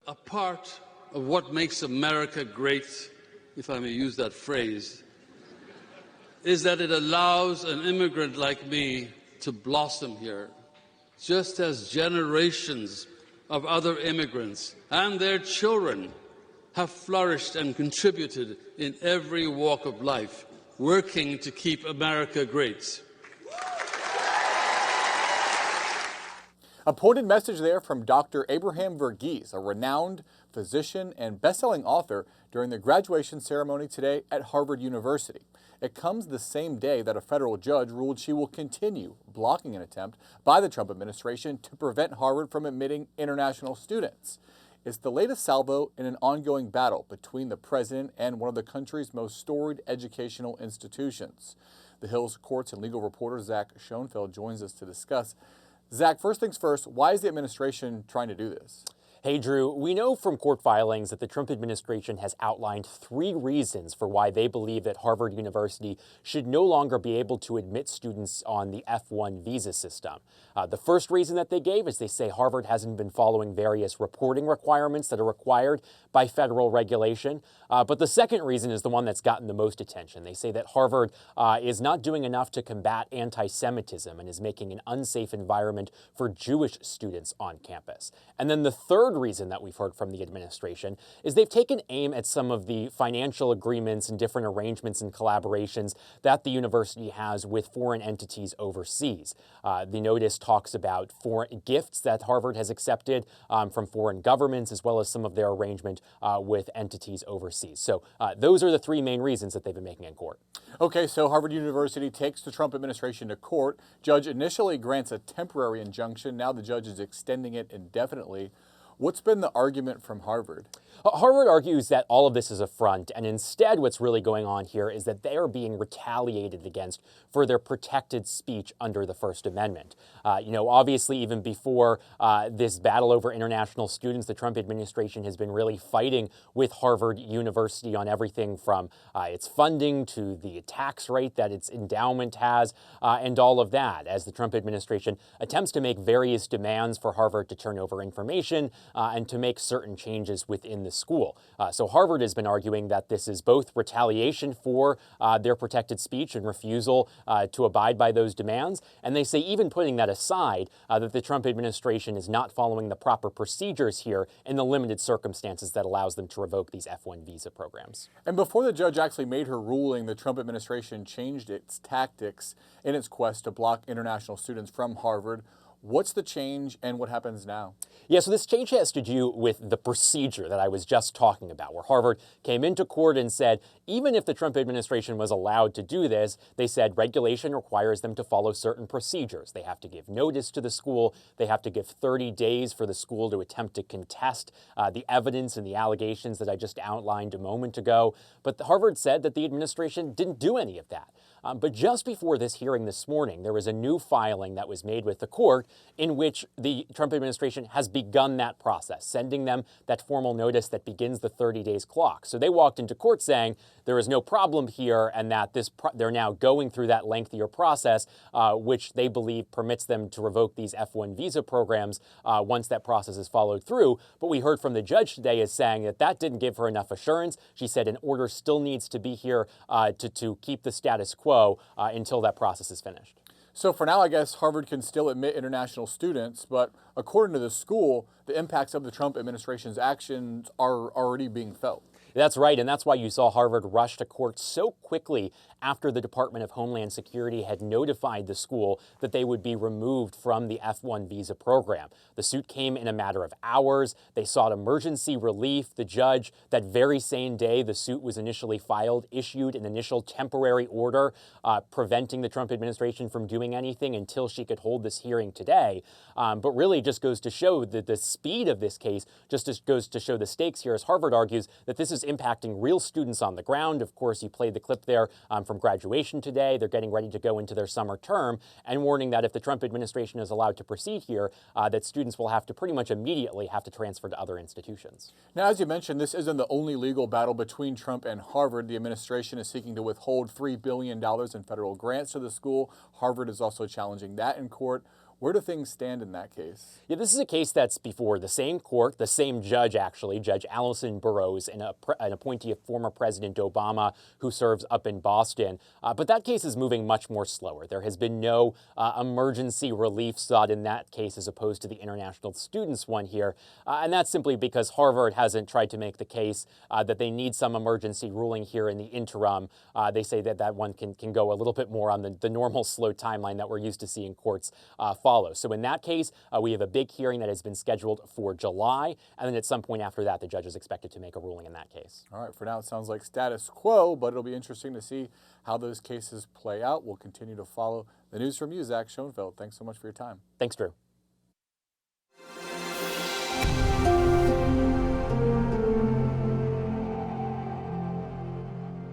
A part of what makes America great, if I may use that phrase, is that it allows an immigrant like me to blossom here, just as generations of other immigrants and their children have flourished and contributed in every walk of life, working to keep America great. A pointed message there from Dr. Abraham Verghese, a renowned physician and best-selling author, during the graduation ceremony today at Harvard University. It comes the same day that a federal judge ruled she will continue blocking an attempt by the Trump administration to prevent Harvard from admitting international students. It's the latest salvo in an ongoing battle between the president and one of the country's most storied educational institutions. The Hill's courts and legal reporter Zach Schoenfeld joins us to discuss. Zach, first things first, why is the administration trying to do this? Hey, Drew, we know from court filings that the Trump administration has outlined 3 reasons for why they believe that Harvard University should no longer be able to admit students on the F-1 visa system. The first reason that they gave is they say Harvard hasn't been following various reporting requirements that are required by federal regulation. But the second reason is the one that's gotten the most attention. They say that Harvard is not doing enough to combat anti-Semitism and is making an unsafe environment for Jewish students on campus. And then the third reason that we've heard from the administration is they've taken aim at some of the financial agreements and different arrangements and collaborations that the university has with foreign entities overseas. The notice talks about foreign gifts that Harvard has accepted from foreign governments, as well as some of their arrangement with entities overseas. So those are the 3 main reasons that they've been making in court. Okay, so Harvard University takes the Trump administration to court. Judge initially grants a temporary injunction. Now the judge is extending it indefinitely. What's been the argument from Harvard? Harvard argues that all of this is a front, and instead what's really going on here is that they are being retaliated against for their protected speech under the First Amendment. Obviously, even before this battle over international students, the Trump administration has been really fighting with Harvard University on everything from its funding to the tax rate that its endowment has, and all of that, as the Trump administration attempts to make various demands for Harvard to turn over information and to make certain changes within the school. So Harvard has been arguing that this is both retaliation for their protected speech and refusal to abide by those demands. And they say, even putting that aside, that the Trump administration is not following the proper procedures here in the limited circumstances that allows them to revoke these F-1 visa programs. And before the judge actually made her ruling, the Trump administration changed its tactics in its quest to block international students from Harvard. What's the change and what happens now? Yeah, so this change has to do with the procedure that I was just talking about, where Harvard came into court and said, even if the Trump administration was allowed to do this, they said regulation requires them to follow certain procedures. They have to give notice to the school. They have to give 30 days for the school to attempt to contest the evidence and the allegations that I just outlined a moment ago. But Harvard said that the administration didn't do any of that. But just before this hearing this morning, there was a new filing that was made with the court in which the Trump administration has begun that process, sending them that formal notice that begins the 30 days clock. So they walked into court saying there is no problem here and that they're now going through that lengthier process, which they believe permits them to revoke these F-1 visa programs once that process is followed through. But we heard from the judge today as saying that that didn't give her enough assurance. She said an order still needs to be here to keep the status quo until that process is finished. So for now, I guess Harvard can still admit international students, but according to the school, the impacts of the Trump administration's actions are already being felt. That's right, and that's why you saw Harvard rush to court so quickly after the Department of Homeland Security had notified the school that they would be removed from the F-1 visa program. The suit came in a matter of hours. They sought emergency relief. The judge, that very same day the suit was initially filed, issued an initial temporary order preventing the Trump administration from doing anything until she could hold this hearing today. But really just goes to show that the speed of this case just goes to show the stakes here, as Harvard argues that this is impacting real students on the ground. Of course, you played the clip there from graduation today. They're getting ready to go into their summer term and warning that if the Trump administration is allowed to proceed here, that students will have to pretty much immediately have to transfer to other institutions. Now, as you mentioned, this isn't the only legal battle between Trump and Harvard. The administration is seeking to withhold $3 billion in federal grants to the school. Harvard is also challenging that in court. Where do things stand in that case? Yeah, this is a case that's before the same court, the same judge actually, Judge Allison Burroughs, an appointee of former President Obama who serves up in Boston. But that case is moving much more slower. There has been no emergency relief sought in that case as opposed to the international students one here. And that's simply because Harvard hasn't tried to make the case that they need some emergency ruling here in the interim. They say that that one can go a little bit more on the normal slow timeline that we're used to seeing courts follow. So in that case, we have a big hearing that has been scheduled for July, and then at some point after that, the judge is expected to make a ruling in that case. All right, for now it sounds like status quo, but it'll be interesting to see how those cases play out. We'll continue to follow the news from you, Zach Schoenfeld. Thanks so much for your time. Thanks, Drew.